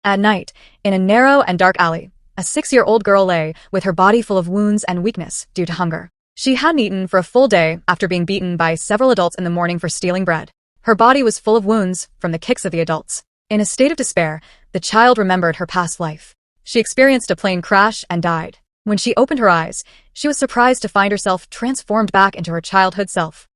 At night, in a narrow and dark alley, a 6-year-old girl lay, with her body full of wounds and weakness due to hunger. She hadn't eaten for a full day after being beaten by several adults in the morning for stealing bread. Her body was full of wounds from the kicks of the adults. In a state of despair, the child remembered her past life. She experienced a plane crash and died. When she opened her eyes, she was surprised to find herself transformed back into her childhood self.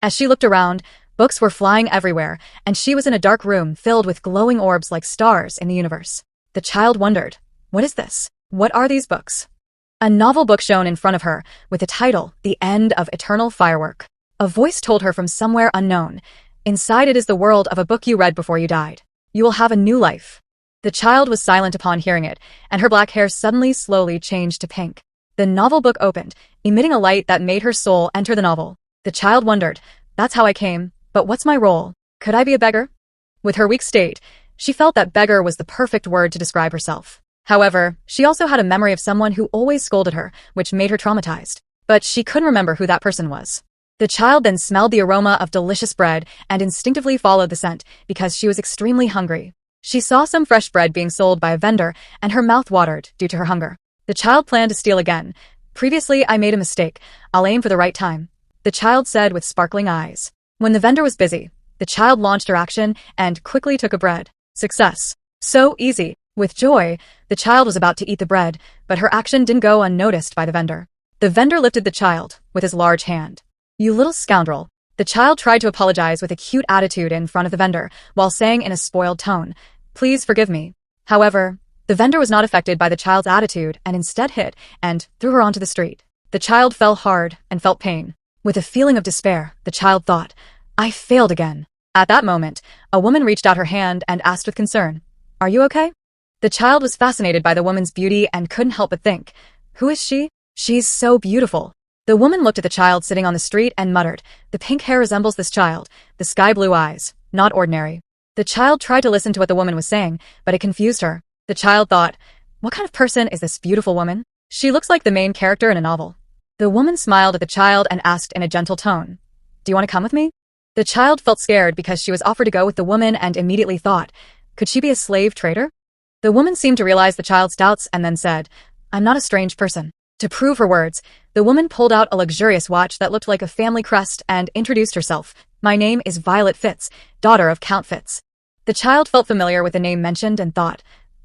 As she looked around, books were flying everywhere, and she was in a dark room filled with glowing orbs like stars in the universe. The child wondered, "What is this? What are these books?" A novel book shone in front of her, with the title, The End of Eternal Firework. A voice told her from somewhere unknown, "Inside it is the world of a book you read before you died. You will have a new life." The child was silent upon hearing it, and her black hair suddenly slowly changed to pink. The novel book opened, emitting a light that made her soul enter the novel. The child wondered, "That's how I came, but what's my role? Could I be a beggar?" With her weak state, she felt that beggar was the perfect word to describe herself. However, she also had a memory of someone who always scolded her, which made her traumatized. But she couldn't remember who that person was. The child then smelled the aroma of delicious bread and instinctively followed the scent because she was extremely hungry. She saw some fresh bread being sold by a vendor, and her mouth watered due to her hunger. The child planned to steal again. "Previously, I made a mistake. I'll aim for the right time," the child said with sparkling eyes. When the vendor was busy, the child launched her action and quickly took a bread. Success. So easy. With joy, the child was about to eat the bread, but her action didn't go unnoticed by the vendor. The vendor lifted the child with his large hand. "You little scoundrel." The child tried to apologize with a cute attitude in front of the vendor, while saying in a spoiled tone, "Please forgive me." However, the vendor was not affected by the child's attitude and instead hit and threw her onto the street. The child fell hard and felt pain. With a feeling of despair, the child thought, "I failed again." At that moment, a woman reached out her hand and asked with concern, "Are you okay?" The child was fascinated by the woman's beauty and couldn't help but think, "Who is she? She's so beautiful." The woman looked at the child sitting on the street and muttered, "The pink hair resembles this child, the sky blue eyes, not ordinary." The child tried to listen to what the woman was saying, but it confused her. The child thought, "What kind of person is this beautiful woman? She looks like the main character in a novel." The woman smiled at the child and asked in a gentle tone, "Do you want to come with me?" The child felt scared because she was offered to go with the woman and immediately thought, could she be a slave trader? The woman seemed to realize the child's doubts and then said, "I'm not a strange person." To prove her words, the woman pulled out a luxurious watch that looked like a family crest and introduced herself. "My name is Violet Fitz, daughter of Count Fitz." The child felt familiar with the name mentioned and thought,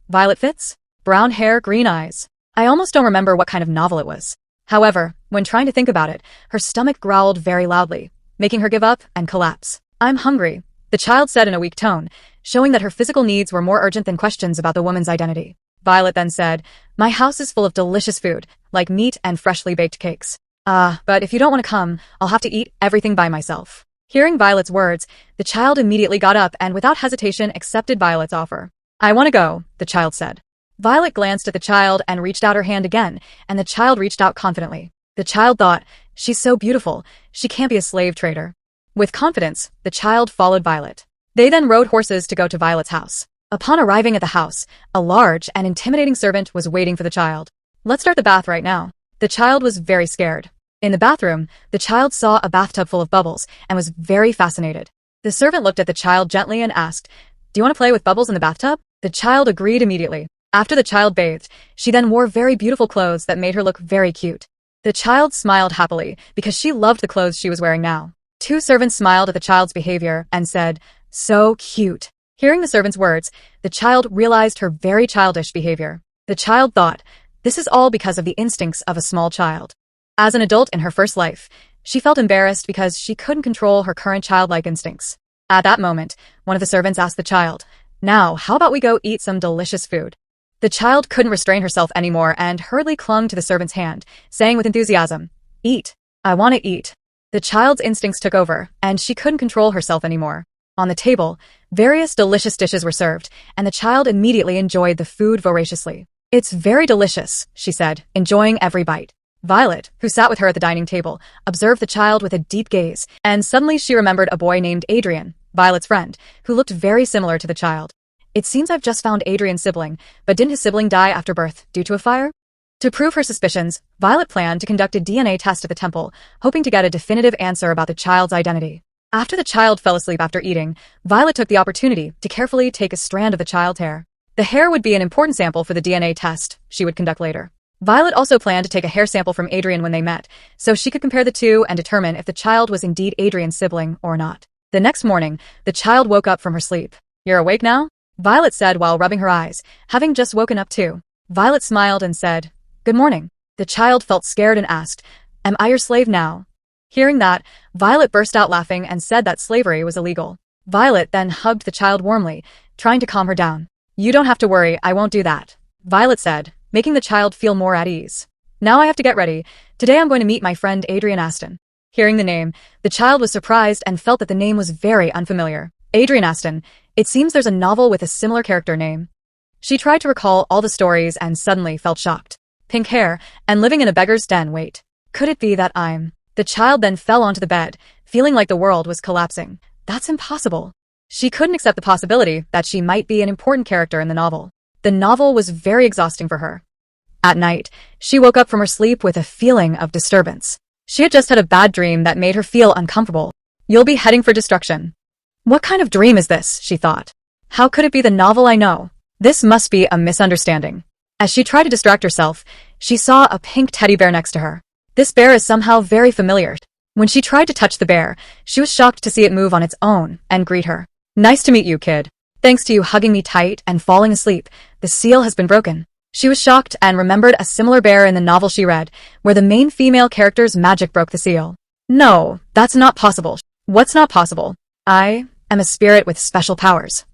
"Violet Fitz? Brown hair, green eyes." I almost don't remember what kind of novel it was. However, when trying to think about it, her stomach growled very loudly, making her give up and collapse. "I'm hungry," the child said in a weak tone, showing that her physical needs were more urgent than questions about the woman's identity. Violet then said, "My house is full of delicious food, like meat and freshly baked cakes. But if you don't want to come, I'll have to eat everything by myself." Hearing Violet's words, the child immediately got up and without hesitation accepted Violet's offer. "I want to go," the child said. Violet glanced at the child and reached out her hand again, and the child reached out confidently. The child thought, "She's so beautiful, she can't be a slave trader." With confidence, the child followed Violet. They then rode horses to go to Violet's house. Upon arriving at the house, a large and intimidating servant was waiting for the child. "Let's start the bath right now." The child was very scared. In the bathroom, the child saw a bathtub full of bubbles and was very fascinated. The servant looked at the child gently and asked, "Do you want to play with bubbles in the bathtub?" The child agreed immediately. After the child bathed, she then wore very beautiful clothes that made her look very cute. The child smiled happily because she loved the clothes she was wearing now. Two servants smiled at the child's behavior and said, "So cute." Hearing the servant's words, the child realized her very childish behavior. The child thought, this is all because of the instincts of a small child. As an adult in her first life, she felt embarrassed because she couldn't control her current childlike instincts. At that moment, one of the servants asked the child, "Now, how about we go eat some delicious food?" The child couldn't restrain herself anymore and hurriedly clung to the servant's hand, saying with enthusiasm, "Eat. I want to eat." The child's instincts took over, and she couldn't control herself anymore. On the table, various delicious dishes were served, and the child immediately enjoyed the food voraciously. "It's very delicious," she said, enjoying every bite. Violet, who sat with her at the dining table, observed the child with a deep gaze, and suddenly she remembered a boy named Adrian, Violet's friend, who looked very similar to the child. "It seems I've just found Adrian's sibling, but didn't his sibling die after birth due to a fire?" To prove her suspicions, Violet planned to conduct a DNA test at the temple, hoping to get a definitive answer about the child's identity. After the child fell asleep after eating, Violet took the opportunity to carefully take a strand of the child's hair. The hair would be an important sample for the DNA test she would conduct later. Violet also planned to take a hair sample from Adrian when they met, so she could compare the two and determine if the child was indeed Adrian's sibling or not. The next morning, the child woke up from her sleep. "You're awake now?" Violet said while rubbing her eyes, having just woken up too. Violet smiled and said, "Good morning." The child felt scared and asked, "Am I your slave now?" Hearing that, Violet burst out laughing and said that slavery was illegal. Violet then hugged the child warmly, trying to calm her down. "You don't have to worry, I won't do that," Violet said, making the child feel more at ease. "Now I have to get ready. Today I'm going to meet my friend Adrian Aston." Hearing the name, the child was surprised and felt that the name was very unfamiliar. Adrian Aston. It seems there's a novel with a similar character name. She tried to recall all the stories and suddenly felt shocked. Pink hair, and living in a beggar's den. Wait, could it be that I'm... The child then fell onto the bed, feeling like the world was collapsing. That's impossible. She couldn't accept the possibility that she might be an important character in the novel. The novel was very exhausting for her. At night, she woke up from her sleep with a feeling of disturbance. She had just had a bad dream that made her feel uncomfortable. "You'll be heading for destruction." "What kind of dream is this?" she thought. "How could it be the novel I know? This must be a misunderstanding." As she tried to distract herself, she saw a pink teddy bear next to her. This bear is somehow very familiar. When she tried to touch the bear, she was shocked to see it move on its own and greet her. "Nice to meet you, kid. Thanks to you hugging me tight and falling asleep, the seal has been broken." She was shocked and remembered a similar bear in the novel she read, where the main female character's magic broke the seal. "No, that's not possible." "What's not possible?" "I am a spirit with special powers."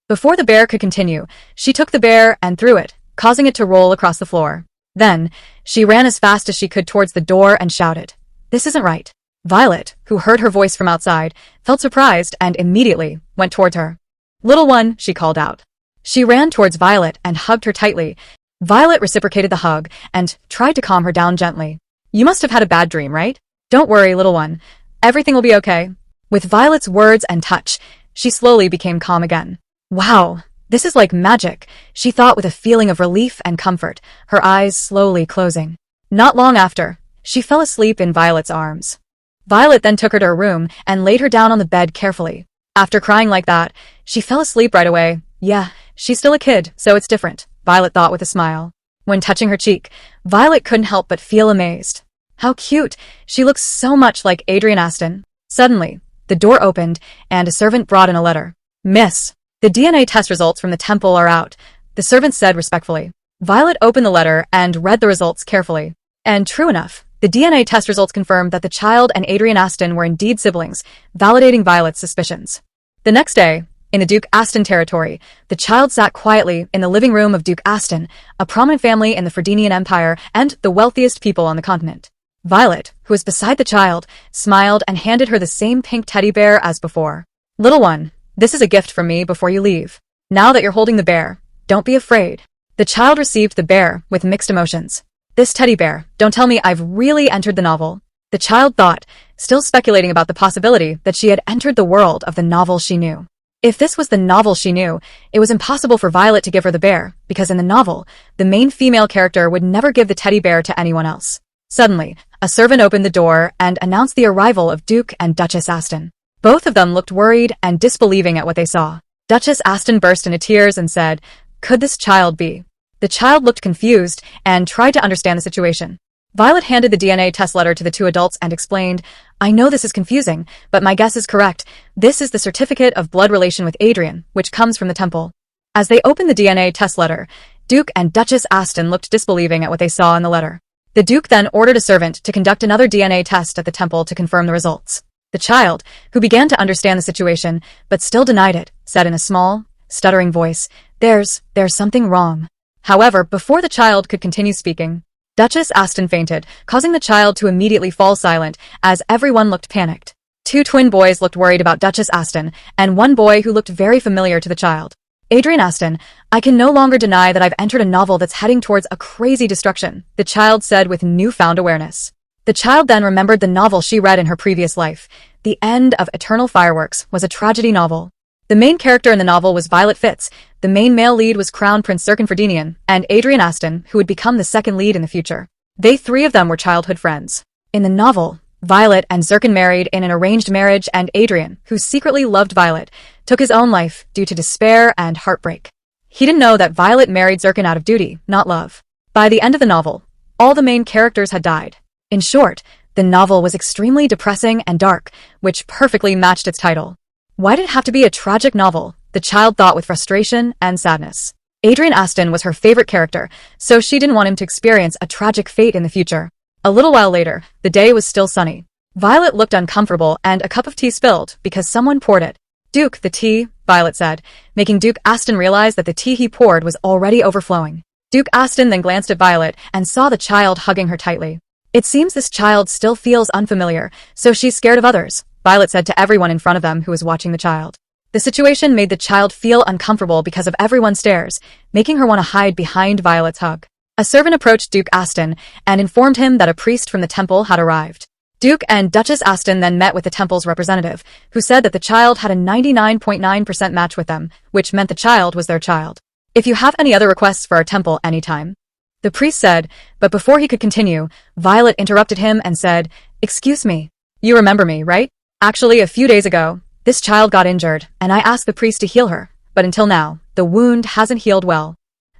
Before the bear could continue, she took the bear and threw it, causing it to roll across the floor. Then, she ran as fast as she could towards the door and shouted, "This isn't right." Violet, who heard her voice from outside, felt surprised and immediately went towards her. "Little one," she called out. She ran towards Violet and hugged her tightly. Violet reciprocated the hug and tried to calm her down gently. "You must have had a bad dream, right? Don't worry, little one. Everything will be okay." With Violet's words and touch, she slowly became calm again. "Wow, this is like magic," she thought with a feeling of relief and comfort, her eyes slowly closing. Not long after, she fell asleep in Violet's arms. Violet then took her to her room and laid her down on the bed carefully. After crying like that, she fell asleep right away. Yeah, she's still a kid, so it's different, Violet thought with a smile. When touching her cheek, Violet couldn't help but feel amazed. How cute! She looks so much like Adrian Aston. Suddenly, the door opened and a servant brought in a letter. "Miss, the DNA test results from the temple are out," the servant said respectfully. Violet opened the letter and read the results carefully. And true enough, the DNA test results confirmed that the child and Adrian Aston were indeed siblings, validating Violet's suspicions. The next day, in the Duke Aston territory, the child sat quietly in the living room of Duke Aston, a prominent family in the Ferdinian Empire and the wealthiest people on the continent. Violet, who was beside the child, smiled and handed her the same pink teddy bear as before. "Little one, this is a gift from me before you leave. Now that you're holding the bear, don't be afraid." The child received the bear with mixed emotions. "This teddy bear, don't tell me I've really entered the novel," the child thought, still speculating about the possibility that she had entered the world of the novel she knew. If this was the novel she knew, it was impossible for Violet to give her the bear, because in the novel, the main female character would never give the teddy bear to anyone else. Suddenly, a servant opened the door and announced the arrival of Duke and Duchess Aston. Both of them looked worried and disbelieving at what they saw. Duchess Aston burst into tears and said, "Could this child be?" The child looked confused and tried to understand the situation. Violet handed the DNA test letter to the two adults and explained, "I know this is confusing, but my guess is correct. This is the certificate of blood relation with Adrian, which comes from the temple." As they opened the DNA test letter, Duke and Duchess Aston looked disbelieving at what they saw in the letter. The Duke then ordered a servant to conduct another DNA test at the temple to confirm the results. The child, who began to understand the situation, but still denied it, said in a small, stuttering voice, There's something wrong." However, before the child could continue speaking, Duchess Aston fainted, causing the child to immediately fall silent as everyone looked panicked. Two twin boys looked worried about Duchess Aston, and one boy who looked very familiar to the child. "Adrian Aston, I can no longer deny that I've entered a novel that's heading towards a crazy destruction," the child said with newfound awareness. The child then remembered the novel she read in her previous life. The End of Eternal Fireworks was a tragedy novel. The main character in the novel was Violet Fitz, the main male lead was Crown Prince Zircon Ferdinian, and Adrian Aston, who would become the second lead in the future. They three of them were childhood friends. In the novel, Violet and Zircon married in an arranged marriage, and Adrian, who secretly loved Violet, took his own life due to despair and heartbreak. He didn't know that Violet married Zircon out of duty, not love. By the end of the novel, all the main characters had died. In short, the novel was extremely depressing and dark, which perfectly matched its title. Why did it have to be a tragic novel? The child thought with frustration and sadness. Adrian Aston was her favorite character, so she didn't want him to experience a tragic fate in the future. A little while later, the day was still sunny. Violet looked uncomfortable and a cup of tea spilled because someone poured it. Duke, the tea, Violet said, making Duke Aston realize that the tea he poured was already overflowing. Duke Aston then glanced at Violet and saw the child hugging her tightly. It seems this child still feels unfamiliar, so she's scared of others, Violet said to everyone in front of them who was watching the child. The situation made the child feel uncomfortable because of everyone's stares, making her want to hide behind Violet's hug. A servant approached Duke Aston and informed him that a priest from the temple had arrived. Duke and Duchess Aston then met with the temple's representative, who said that the child had a 99.9% match with them, which meant the child was their child. If you have any other requests for our temple anytime. The priest said, but before he could continue, Violet interrupted him and said, "Excuse me. You remember me, right? Actually, a few days ago, this child got injured, and I asked the priest to heal her, but until now, the wound hasn't healed well.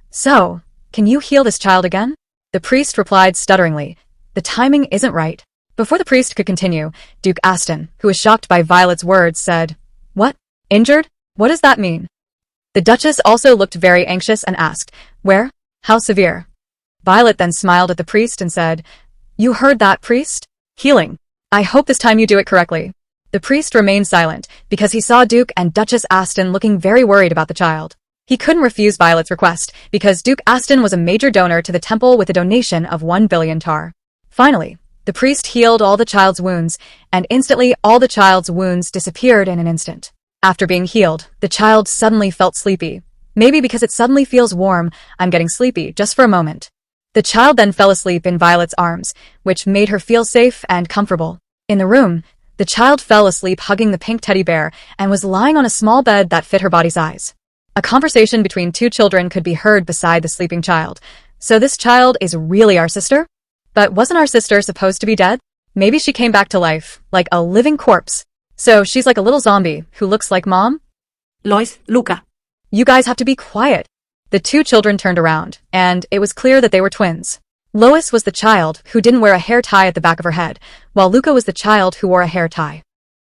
So, can you heal this child again?" The priest replied stutteringly, "The timing isn't right." Before the priest could continue, Duke Aston, who was shocked by Violet's words, said, "What? Injured? What does that mean?" The Duchess also looked very anxious and asked, "Where? How severe?" Violet then smiled at the priest and said, "You heard that, priest? Healing. I hope this time you do it correctly." The priest remained silent because he saw Duke and Duchess Aston looking very worried about the child. He couldn't refuse Violet's request because Duke Aston was a major donor to the temple with a donation of 1 billion tar. Finally, the priest healed all the child's wounds, and instantly all the child's wounds disappeared in an instant. After being healed, the child suddenly felt sleepy. Maybe because it suddenly feels warm, I'm getting sleepy just for a moment. The child then fell asleep in Violet's arms, which made her feel safe and comfortable. In the room, the child fell asleep hugging the pink teddy bear and was lying on a small bed that fit her body size. A conversation between two children could be heard beside the sleeping child. So this child is really our sister? But wasn't our sister supposed to be dead? Maybe she came back to life, like a living corpse. So she's like a little zombie who looks like mom? Lois, Luca. You guys have to be quiet. The two children turned around, and it was clear that they were twins. Lois was the child who didn't wear a hair tie at the back of her head, while Luca was the child who wore a hair tie.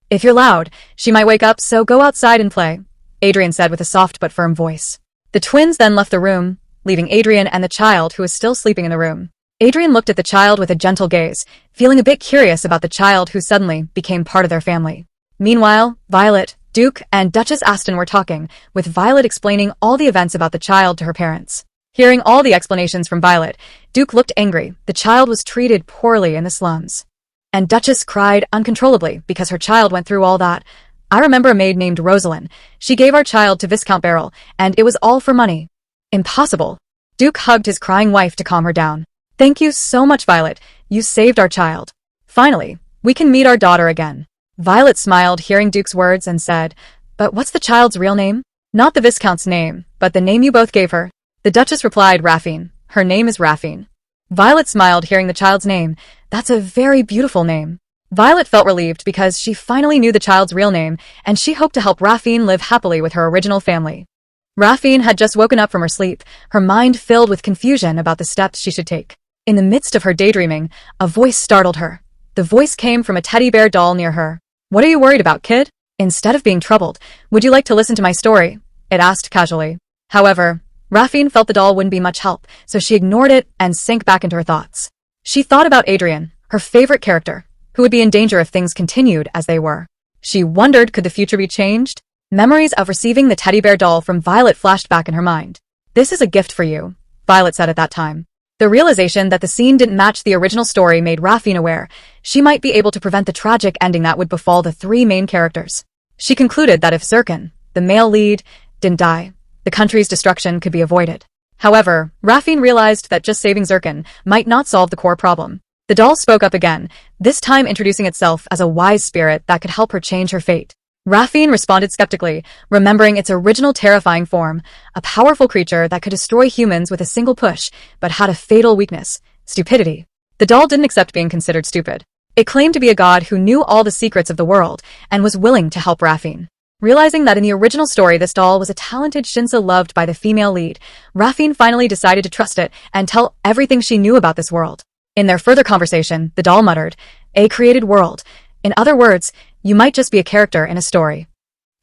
"If you're loud, she might wake up, so go outside and play," Adrian said with a soft but firm voice. The twins then left the room, leaving Adrian and the child who was still sleeping in the room. Adrian looked at the child with a gentle gaze, feeling a bit curious about the child who suddenly became part of their family. Meanwhile, Violet, Duke, and Duchess Aston were talking, with Violet explaining all the events about the child to her parents. Hearing all the explanations from Violet, Duke looked angry. The child was treated poorly in the slums. And Duchess cried uncontrollably because her child went through all that. "I remember a maid named Rosalind. She gave our child to Viscount Beryl, and it was all for money." "Impossible." Duke hugged his crying wife to calm her down. "Thank you so much, Violet. You saved our child. Finally, we can meet our daughter again." Violet smiled hearing Duke's words and said, "But what's the child's real name?" "Not the Viscount's name, but the name you both gave her." The Duchess replied, "Raphine. Her name is Raphine." Violet smiled hearing the child's name. "That's a very beautiful name." Violet felt relieved because she finally knew the child's real name, and she hoped to help Raphine live happily with her original family. Raphine had just woken up from her sleep, her mind filled with confusion about the steps she should take. In the midst of her daydreaming, a voice startled her. The voice came from a teddy bear doll near her. "What are you worried about, kid?" Instead of being troubled, "Would you like to listen to my story?" it asked casually. However, Raphine felt the doll wouldn't be much help, so she ignored it and sank back into her thoughts. She thought about Adrian, her favorite character, who would be in danger if things continued as they were. She wondered, could the future be changed? Memories of receiving the teddy bear doll from Violet flashed back in her mind. "This is a gift for you," Violet said at that time. The realization that the scene didn't match the original story made Raphine aware she might be able to prevent the tragic ending that would befall the three main characters. She concluded that if Zircon, the male lead, didn't die, the country's destruction could be avoided. However, Raphine realized that just saving Zircon might not solve the core problem. The doll spoke up again, this time introducing itself as a wise spirit that could help her change her fate. Raphine responded skeptically, remembering its original terrifying form, a powerful creature that could destroy humans with a single push, but had a fatal weakness: stupidity. The doll didn't accept being considered stupid. It claimed to be a god who knew all the secrets of the world and was willing to help Raphine. Realizing that in the original story this doll was a talented shinsa loved by the female lead, Rafine finally decided to trust it and tell everything she knew about this world. In their further conversation, the doll muttered, "A created world. In other words, you might just be a character in a story."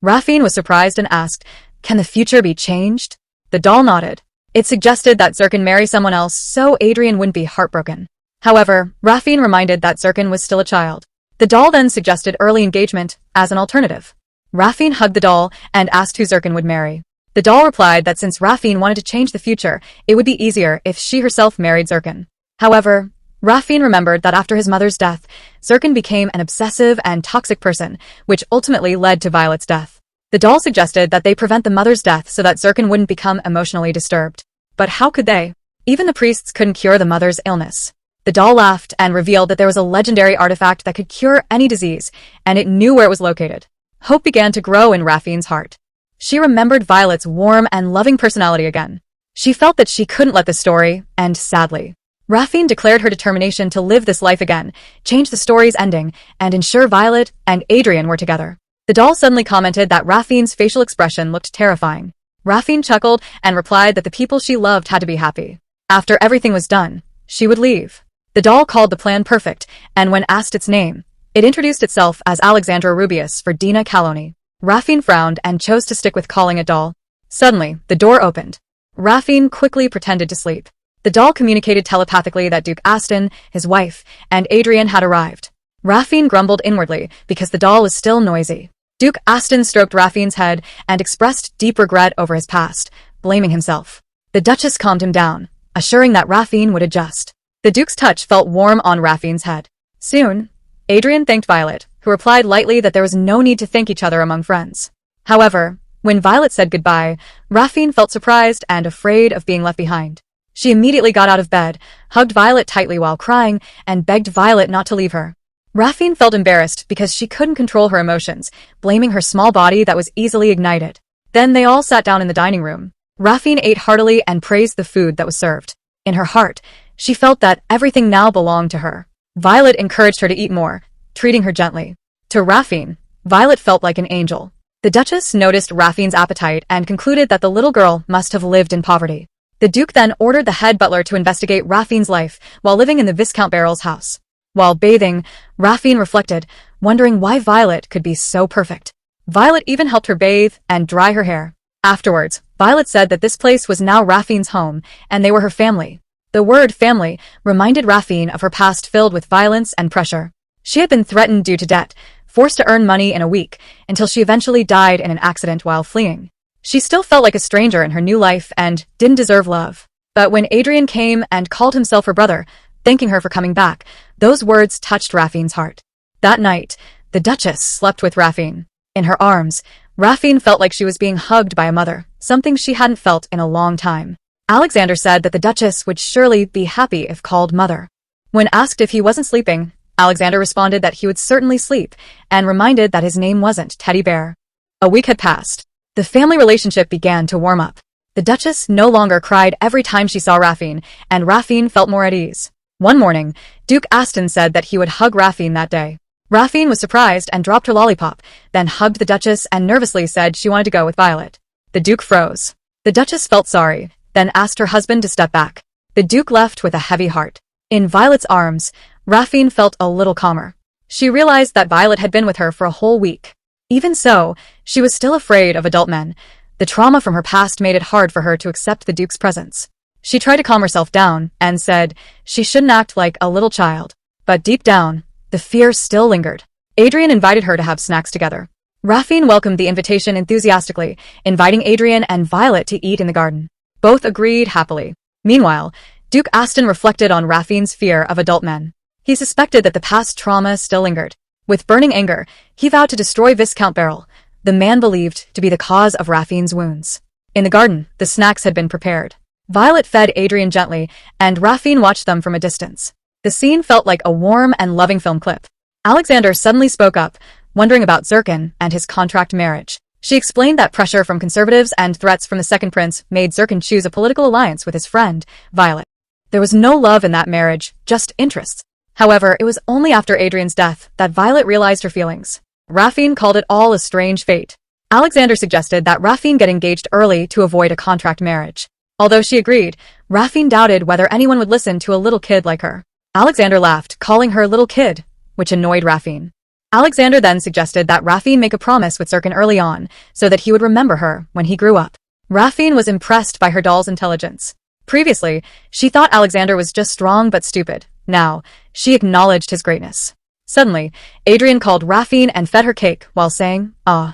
Rafine was surprised and asked, "Can the future be changed?" The doll nodded. It suggested that Zircon marry someone else so Adrian wouldn't be heartbroken. However, Rafine reminded that Zircon was still a child. The doll then suggested early engagement as an alternative. Rafine hugged the doll and asked who Zircon would marry. The doll replied that since Rafine wanted to change the future, it would be easier if she herself married Zircon. However, Rafine remembered that after his mother's death, Zircon became an obsessive and toxic person, which ultimately led to Violet's death. The doll suggested that they prevent the mother's death so that Zircon wouldn't become emotionally disturbed. But how could they? Even the priests couldn't cure the mother's illness. The doll laughed and revealed that there was a legendary artifact that could cure any disease, and it knew where it was located. Hope began to grow in Rafine's heart. She remembered Violet's warm and loving personality again. She felt that she couldn't let the story end sadly. Rafine declared her determination to live this life again, change the story's ending, and ensure Violet and Adrian were together. The doll suddenly commented that Rafine's facial expression looked terrifying. Rafine chuckled and replied that the people she loved had to be happy. After everything was done, she would leave. The doll called the plan perfect, and when asked its name, it introduced itself as Alexandra Rubius for Dina Caloni. Rafine frowned and chose to stick with calling it doll. Suddenly, the door opened. Rafine quickly pretended to sleep. The doll communicated telepathically that Duke Aston, his wife, and Adrian had arrived. Rafine grumbled inwardly because the doll was still noisy. Duke Aston stroked Rafine's head and expressed deep regret over his past, blaming himself. The Duchess calmed him down, assuring that Rafine would adjust. The Duke's touch felt warm on Rafine's head. Soon, Adrian thanked Violet, who replied lightly that there was no need to thank each other among friends. However, when Violet said goodbye, Rafine felt surprised and afraid of being left behind. She immediately got out of bed, hugged Violet tightly while crying, and begged Violet not to leave her. Rafine felt embarrassed because she couldn't control her emotions, blaming her small body that was easily ignited. Then they all sat down in the dining room. Rafine ate heartily and praised the food that was served. In her heart, she felt that everything now belonged to her. Violet encouraged her to eat more, treating her gently. To Rafine, Violet felt like an angel. The Duchess noticed Rafine's appetite and concluded that the little girl must have lived in poverty. The Duke then ordered the head butler to investigate Rafine's life while living in the Viscount Barrel's house. While bathing, Rafine reflected, wondering why Violet could be so perfect. Violet even helped her bathe and dry her hair. Afterwards, Violet said that this place was now Rafine's home, and they were her family. The word family reminded Rafine of her past filled with violence and pressure. She had been threatened due to debt, forced to earn money in a week, until she eventually died in an accident while fleeing. She still felt like a stranger in her new life and didn't deserve love. But when Adrian came and called himself her brother, thanking her for coming back, those words touched Rafine's heart. That night, the Duchess slept with Rafine. In her arms, Rafine felt like she was being hugged by a mother, something she hadn't felt in a long time. Alexander said that the Duchess would surely be happy if called mother. When asked if he wasn't sleeping, Alexander responded that he would certainly sleep, and reminded that his name wasn't Teddy Bear. A week had passed. The family relationship began to warm up. The Duchess no longer cried every time she saw Rafine, and Rafine felt more at ease. One morning, Duke Aston said that he would hug Rafine that day. Rafine was surprised and dropped her lollipop, then hugged the Duchess and nervously said she wanted to go with Violet. The Duke froze. The Duchess felt sorry, then asked her husband to step back. The Duke left with a heavy heart. In Violet's arms, Rafine felt a little calmer. She realized that Violet had been with her for a whole week. Even so, she was still afraid of adult men. The trauma from her past made it hard for her to accept the Duke's presence. She tried to calm herself down and said she shouldn't act like a little child. But deep down, the fear still lingered. Adrian invited her to have snacks together. Rafine welcomed the invitation enthusiastically, inviting Adrian and Violet to eat in the garden. Both agreed happily. Meanwhile, Duke Aston reflected on Rafine's fear of adult men. He suspected that the past trauma still lingered. With burning anger, he vowed to destroy Viscount Beryl, the man believed to be the cause of Rafine's wounds. In the garden, the snacks had been prepared. Violet fed Adrian gently, and Rafine watched them from a distance. The scene felt like a warm and loving film clip. Alexander suddenly spoke up, wondering about Zircon and his contract marriage. She explained that pressure from conservatives and threats from the second prince made Zircon choose a political alliance with his friend, Violet. There was no love in that marriage, just interests. However, it was only after Adrian's death that Violet realized her feelings. Rafine called it all a strange fate. Alexander suggested that Rafine get engaged early to avoid a contract marriage. Although she agreed, Rafine doubted whether anyone would listen to a little kid like her. Alexander laughed, calling her little kid, which annoyed Rafine. Alexander then suggested that Rafine make a promise with Sirkin early on, so that he would remember her when he grew up. Rafine was impressed by her doll's intelligence. Previously, she thought Alexander was just strong but stupid. Now, she acknowledged his greatness. Suddenly, Adrian called Rafine and fed her cake while saying, "Ah."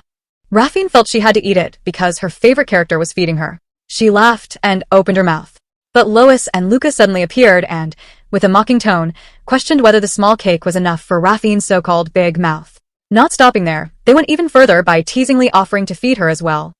Rafine felt she had to eat it because her favorite character was feeding her. She laughed and opened her mouth. But Lois and Luca suddenly appeared and, with a mocking tone, questioned whether the small cake was enough for Rafine's so-called big mouth. Not stopping there, they went even further by teasingly offering to feed her as well.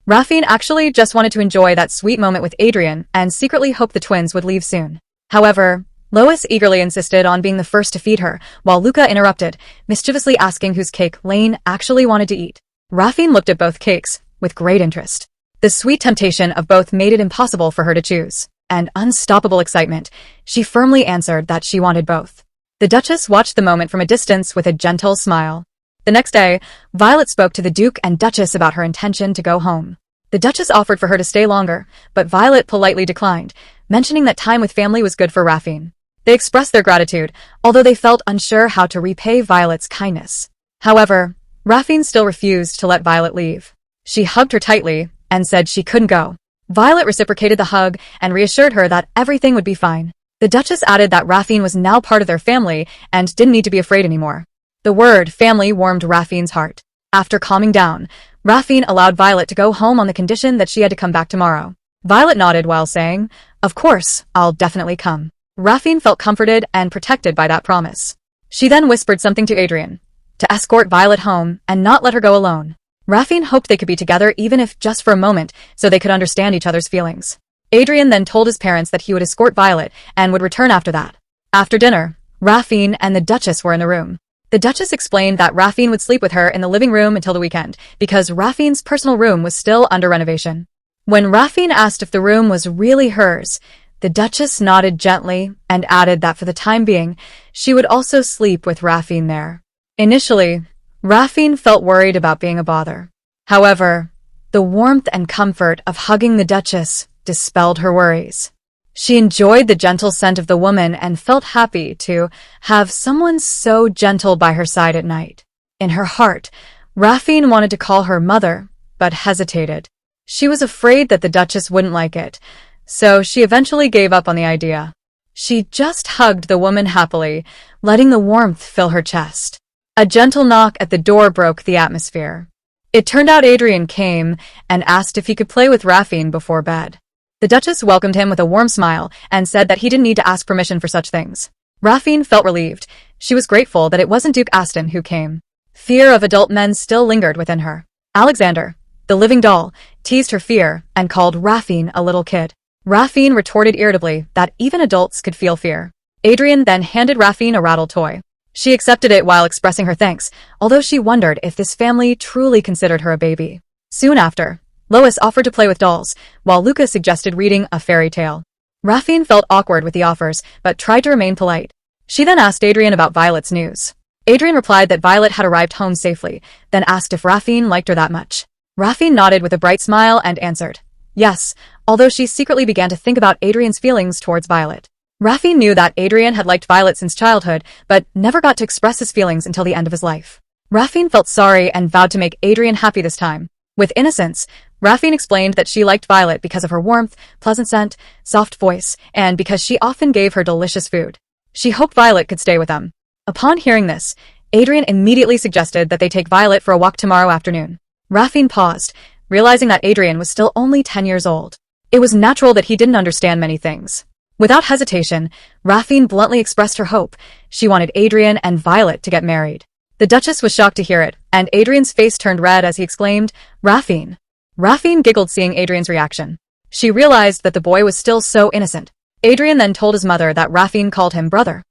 Rafine actually just wanted to enjoy that sweet moment with Adrian and secretly hoped the twins would leave soon. However, Lois eagerly insisted on being the first to feed her, while Luca interrupted, mischievously asking whose cake Lane actually wanted to eat. Rafine looked at both cakes with great interest. The sweet temptation of both made it impossible for her to choose. And unstoppable excitement, she firmly answered that she wanted both. The Duchess watched the moment from a distance with a gentle smile. The next day, Violet spoke to the Duke and Duchess about her intention to go home. The Duchess offered for her to stay longer, but Violet politely declined, mentioning that time with family was good for Rafine. They expressed their gratitude, although they felt unsure how to repay Violet's kindness. However, Rafine still refused to let Violet leave. She hugged her tightly and said she couldn't go. Violet reciprocated the hug and reassured her that everything would be fine. The Duchess added that Rafine was now part of their family and didn't need to be afraid anymore. The word family warmed Rafine's heart. After calming down, Rafine allowed Violet to go home on the condition that she had to come back tomorrow. Violet nodded while saying, "Of course, I'll definitely come." Rafine felt comforted and protected by that promise. She then whispered something to Adrian, to escort Violet home and not let her go alone. Rafine hoped they could be together even if just for a moment, so they could understand each other's feelings. Adrian then told his parents that he would escort Violet and would return after that. After dinner, Rafine and the Duchess were in the room. The Duchess explained that Rafine would sleep with her in the living room until the weekend, because Rafine's personal room was still under renovation. When Rafine asked if the room was really hers, the Duchess nodded gently and added that for the time being, she would also sleep with Rafine there. Initially, Rafine felt worried about being a bother. However, the warmth and comfort of hugging the Duchess dispelled her worries. She enjoyed the gentle scent of the woman and felt happy to have someone so gentle by her side at night. In her heart, Rafine wanted to call her mother, but hesitated. She was afraid that the Duchess wouldn't like it, so she eventually gave up on the idea. She just hugged the woman happily, letting the warmth fill her chest. A gentle knock at the door broke the atmosphere. It turned out Adrian came and asked if he could play with Rafine before bed. The Duchess welcomed him with a warm smile and said that he didn't need to ask permission for such things. Rafine felt relieved. She was grateful that it wasn't Duke Aston who came. Fear of adult men still lingered within her. Alexander, the living doll, teased her fear and called Rafine a little kid. Rafine retorted irritably that even adults could feel fear. Adrian then handed Rafine a rattle toy. She accepted it while expressing her thanks, although she wondered if this family truly considered her a baby. Soon after, Lois offered to play with dolls, while Luca suggested reading a fairy tale. Rafine felt awkward with the offers, but tried to remain polite. She then asked Adrian about Violet's news. Adrian replied that Violet had arrived home safely, then asked if Rafine liked her that much. Rafine nodded with a bright smile and answered, yes, although she secretly began to think about Adrian's feelings towards Violet. Rafine knew that Adrian had liked Violet since childhood, but never got to express his feelings until the end of his life. Rafine felt sorry and vowed to make Adrian happy this time. With innocence, Rafine explained that she liked Violet because of her warmth, pleasant scent, soft voice, and because she often gave her delicious food. She hoped Violet could stay with them. Upon hearing this, Adrian immediately suggested that they take Violet for a walk tomorrow afternoon. Rafine paused, realizing that Adrian was still only 10 years old. It was natural that he didn't understand many things. Without hesitation, Rafine bluntly expressed her hope. She wanted Adrian and Violet to get married. The Duchess was shocked to hear it, and Adrian's face turned red as he exclaimed, Rafine. Rafine giggled seeing Adrian's reaction. She realized that the boy was still so innocent. Adrian then told his mother that Rafine called him brother.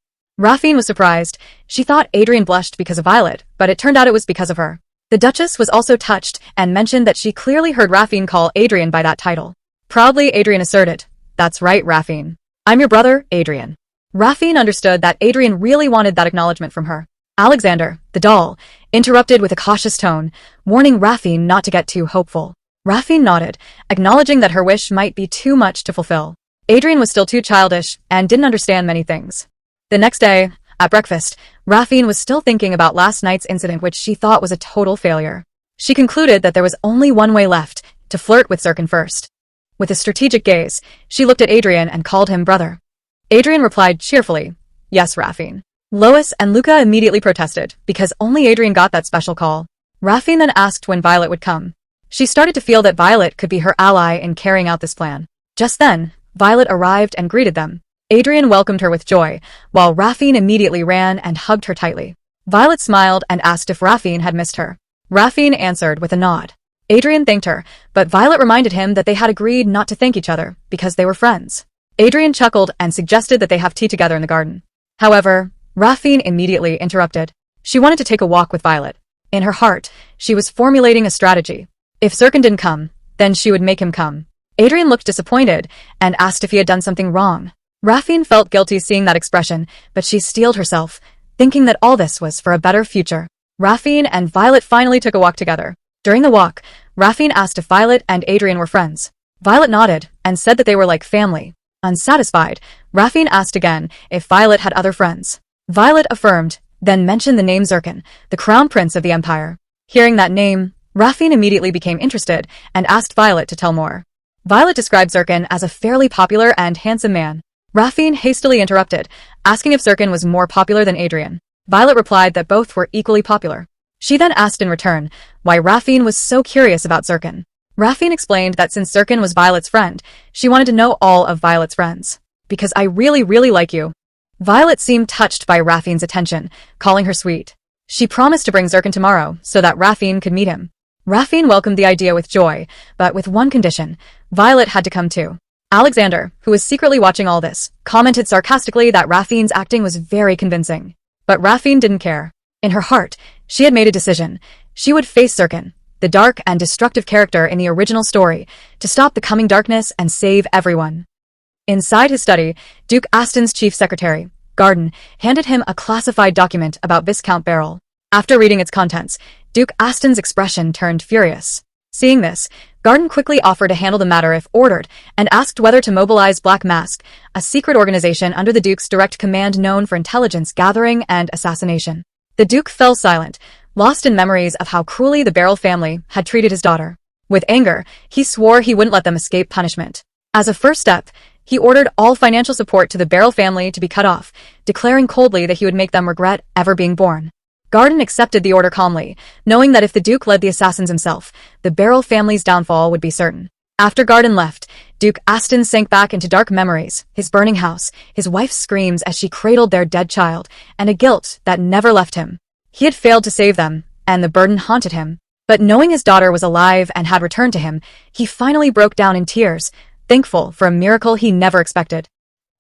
Rafine was surprised. She thought Adrian blushed because of Violet, but it turned out it was because of her. The Duchess was also touched and mentioned that she clearly heard Rafine call Adrian by that title. Proudly, Adrian asserted, that's right, Rafine. I'm your brother, Adrian. Rafine understood that Adrian really wanted that acknowledgement from her. Alexander, the doll, interrupted with a cautious tone, warning Rafine not to get too hopeful. Rafine nodded, acknowledging that her wish might be too much to fulfill. Adrian was still too childish and didn't understand many things. The next day, at breakfast, Rafine was still thinking about last night's incident, which she thought was a total failure. She concluded that there was only one way left, to flirt with Zircon first. With a strategic gaze, she looked at Adrian and called him brother. Adrian replied cheerfully, "Yes, Rafine." Lois and Luca immediately protested, because only Adrian got that special call. Rafine then asked when Violet would come. She started to feel that Violet could be her ally in carrying out this plan. Just then, Violet arrived and greeted them. Adrian welcomed her with joy, while Rafine immediately ran and hugged her tightly. Violet smiled and asked if Rafine had missed her. Rafine answered with a nod. Adrian thanked her, but Violet reminded him that they had agreed not to thank each other, because they were friends. Adrian chuckled and suggested that they have tea together in the garden. However, Rafine immediately interrupted. She wanted to take a walk with Violet. In her heart, she was formulating a strategy. If Zircon didn't come, then she would make him come. Adrian looked disappointed and asked if he had done something wrong. Rafine felt guilty seeing that expression, but she steeled herself, thinking that all this was for a better future. Rafine and Violet finally took a walk together. During the walk, Rafine asked if Violet and Adrian were friends. Violet nodded and said that they were like family. Unsatisfied, Rafine asked again if Violet had other friends. Violet affirmed, then mentioned the name Zircon, the crown prince of the empire. Hearing that name, Rafine immediately became interested and asked Violet to tell more. Violet described Zircon as a fairly popular and handsome man. Rafine hastily interrupted, asking if Zircon was more popular than Adrian. Violet replied that both were equally popular. She then asked in return why Rafine was so curious about Zircon. Rafine explained that since Zircon was Violet's friend, she wanted to know all of Violet's friends. "Because I really like you." Violet seemed touched by Rafine's attention, calling her sweet. She promised to bring Zircon tomorrow so that Rafine could meet him. Rafine welcomed the idea with joy, but with one condition: Violet had to come too. Alexander, who was secretly watching all this, commented sarcastically that Rafine's acting was very convincing. But Rafine didn't care. In her heart, she had made a decision. She would face Zircon, the dark and destructive character in the original story, to stop the coming darkness and save everyone. Inside his study, Duke Astons' chief secretary, Garden, handed him a classified document about Viscount Beryl. After reading its contents, Duke Astons' expression turned furious. Seeing this, Garden quickly offered to handle the matter if ordered, and asked whether to mobilize Black Mask, a secret organization under the Duke's direct command known for intelligence gathering and assassination. The Duke fell silent, lost in memories of how cruelly the Beryl family had treated his daughter. With anger, he swore he wouldn't let them escape punishment. As a first step, he ordered all financial support to the Beryl family to be cut off, declaring coldly that he would make them regret ever being born. Garden accepted the order calmly, knowing that if the Duke led the assassins himself, the Beryl family's downfall would be certain. After Garden left, Duke Aston sank back into dark memories, his burning house, his wife's screams as she cradled their dead child, and a guilt that never left him. He had failed to save them, and the burden haunted him. But knowing his daughter was alive and had returned to him, he finally broke down in tears, thankful for a miracle he never expected.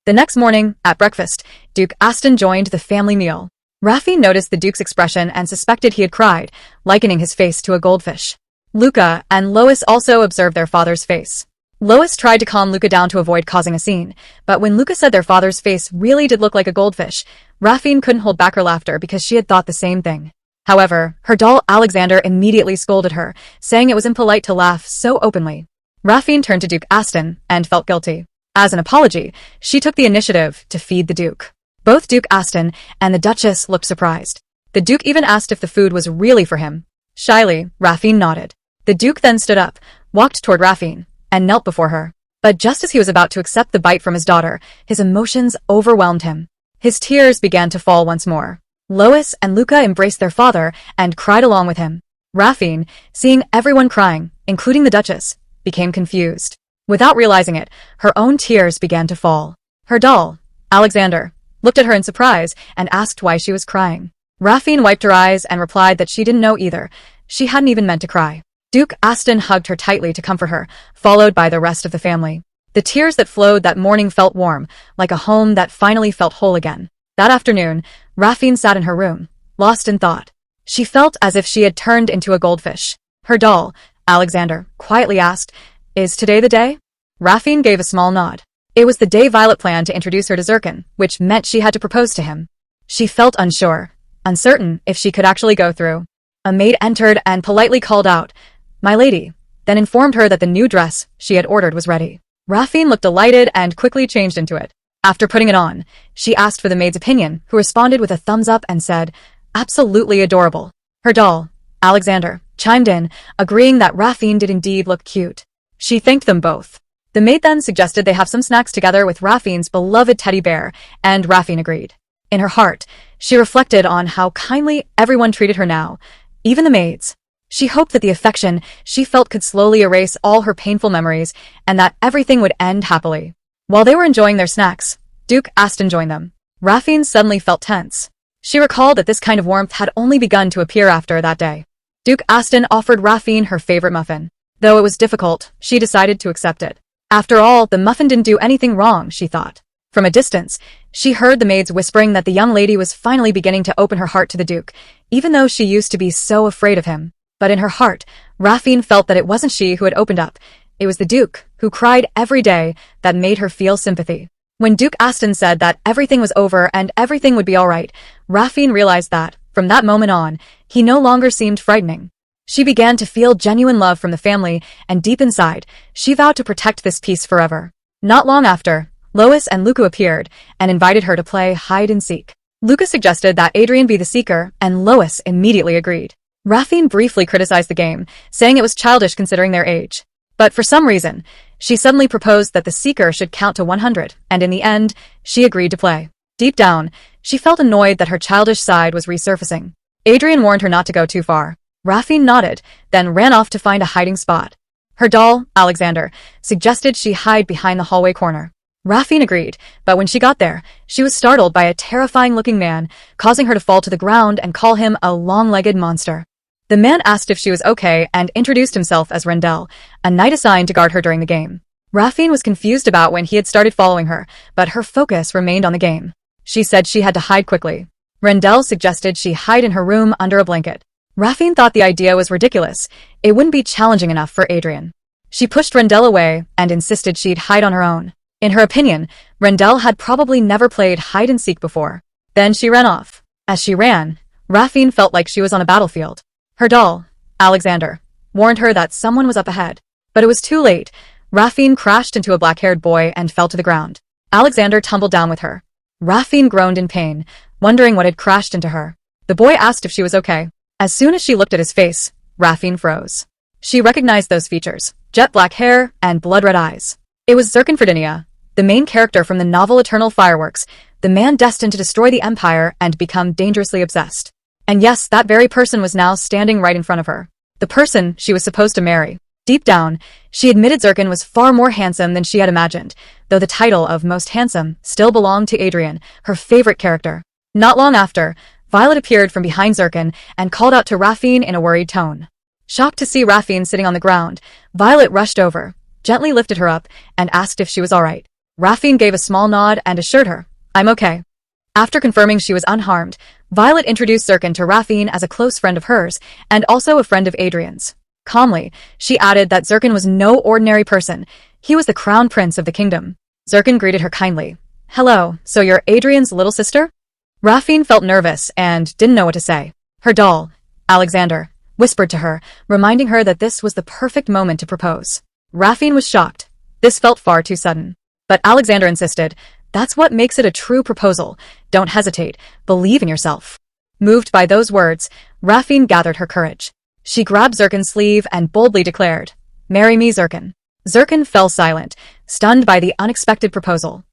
The next morning, at breakfast, Duke Aston joined the family meal. Rafine noticed the Duke's expression and suspected he had cried, likening his face to a goldfish. Luca and Lois also observed their father's face. Lois tried to calm Luca down to avoid causing a scene, but when Luca said their father's face really did look like a goldfish, Rafine couldn't hold back her laughter because she had thought the same thing. However, her doll Alexander immediately scolded her, saying it was impolite to laugh so openly. Rafine turned to Duke Aston and felt guilty. As an apology, she took the initiative to feed the Duke. Both Duke Aston and the Duchess looked surprised. The Duke even asked if the food was really for him. Shyly, Rafine nodded. The Duke then stood up, walked toward Rafine, and knelt before her. But just as he was about to accept the bite from his daughter, his emotions overwhelmed him. His tears began to fall once more. Lois and Luca embraced their father and cried along with him. Rafine, seeing everyone crying, including the Duchess, became confused. Without realizing it, her own tears began to fall. Her doll, Alexander, looked at her in surprise and asked why she was crying. Rafine wiped her eyes and replied that she didn't know either. She hadn't even meant to cry. Duke Aston hugged her tightly to comfort her, followed by the rest of the family. The tears that flowed that morning felt warm, like a home that finally felt whole again. That afternoon, Rafine sat in her room, lost in thought. She felt as if she had turned into a goldfish. Her doll, Alexander, quietly asked, "Is today the day?" Rafine gave a small nod. It was the day Violet planned to introduce her to Zircon, which meant she had to propose to him. She felt unsure, uncertain if she could actually go through. A maid entered and politely called out, "My lady," then informed her that the new dress she had ordered was ready. Rafine looked delighted and quickly changed into it. After putting it on, she asked for the maid's opinion, who responded with a thumbs up and said, "Absolutely adorable." Her doll, Alexander, chimed in, agreeing that Rafine did indeed look cute. She thanked them both. The maid then suggested they have some snacks together with Rafine's beloved teddy bear, and Rafine agreed. In her heart, she reflected on how kindly everyone treated her now, even the maids. She hoped that the affection she felt could slowly erase all her painful memories and that everything would end happily. While they were enjoying their snacks, Duke Aston joined them. Rafine suddenly felt tense. She recalled that this kind of warmth had only begun to appear after that day. Duke Aston offered Rafine her favorite muffin. Though it was difficult, she decided to accept it. After all, the muffin didn't do anything wrong, she thought. From a distance, she heard the maids whispering that the young lady was finally beginning to open her heart to the Duke, even though she used to be so afraid of him. But in her heart, Rafine felt that it wasn't she who had opened up. It was the Duke, who cried every day, that made her feel sympathy. When Duke Aston said that everything was over and everything would be all right, Rafine realized that, from that moment on, he no longer seemed frightening. She began to feel genuine love from the family, and deep inside, she vowed to protect this peace forever. Not long after, Lois and Luca appeared and invited her to play hide-and-seek. Luca suggested that Adrian be the seeker, and Lois immediately agreed. Rafine briefly criticized the game, saying it was childish considering their age. But for some reason, she suddenly proposed that the seeker should count to 100, and in the end, she agreed to play. Deep down, she felt annoyed that her childish side was resurfacing. Adrian warned her not to go too far. Rafine nodded, then ran off to find a hiding spot. Her doll, Alexander, suggested she hide behind the hallway corner. Rafine agreed, but when she got there, she was startled by a terrifying-looking man, causing her to fall to the ground and call him a long-legged monster. The man asked if she was okay and introduced himself as Rendell, a knight assigned to guard her during the game. Rafine was confused about when he had started following her, but her focus remained on the game. She said she had to hide quickly. Rendell suggested she hide in her room under a blanket. Rafine thought the idea was ridiculous. It wouldn't be challenging enough for Adrian. She pushed Rendell away and insisted she'd hide on her own. In her opinion, Rendell had probably never played hide-and-seek before. Then she ran off. As she ran, Rafine felt like she was on a battlefield. Her doll, Alexander, warned her that someone was up ahead. But it was too late. Rafine crashed into a black-haired boy and fell to the ground. Alexander tumbled down with her. Rafine groaned in pain, wondering what had crashed into her. The boy asked if she was okay. As soon as she looked at his face, Rafine froze. She recognized those features: jet black hair and blood-red eyes. It was Zircon Fredynia, the main character from the novel Eternal Fireworks, the man destined to destroy the Empire and become dangerously obsessed. And yes, that very person was now standing right in front of her. The person she was supposed to marry. Deep down, she admitted Zircon was far more handsome than she had imagined, though the title of most handsome still belonged to Adrian, her favorite character. Not long after, Violet appeared from behind Zircon and called out to Rafine in a worried tone. Shocked to see Rafine sitting on the ground, Violet rushed over, gently lifted her up, and asked if she was all right. Rafine gave a small nod and assured her, "I'm okay." After confirming she was unharmed, Violet introduced Zircon to Rafine as a close friend of hers, and also a friend of Adrian's. Calmly, she added that Zircon was no ordinary person. He was the crown prince of the kingdom. Zircon greeted her kindly. "Hello, so you're Adrian's little sister?" Rafine felt nervous and didn't know what to say. Her doll, Alexander, whispered to her, reminding her that this was the perfect moment to propose. Rafine was shocked. This felt far too sudden. But Alexander insisted, "That's what makes it a true proposal. Don't hesitate. Believe in yourself." Moved by those words, Rafine gathered her courage. She grabbed Zircon's sleeve and boldly declared, "Marry me, Zircon." Zircon fell silent, stunned by the unexpected proposal.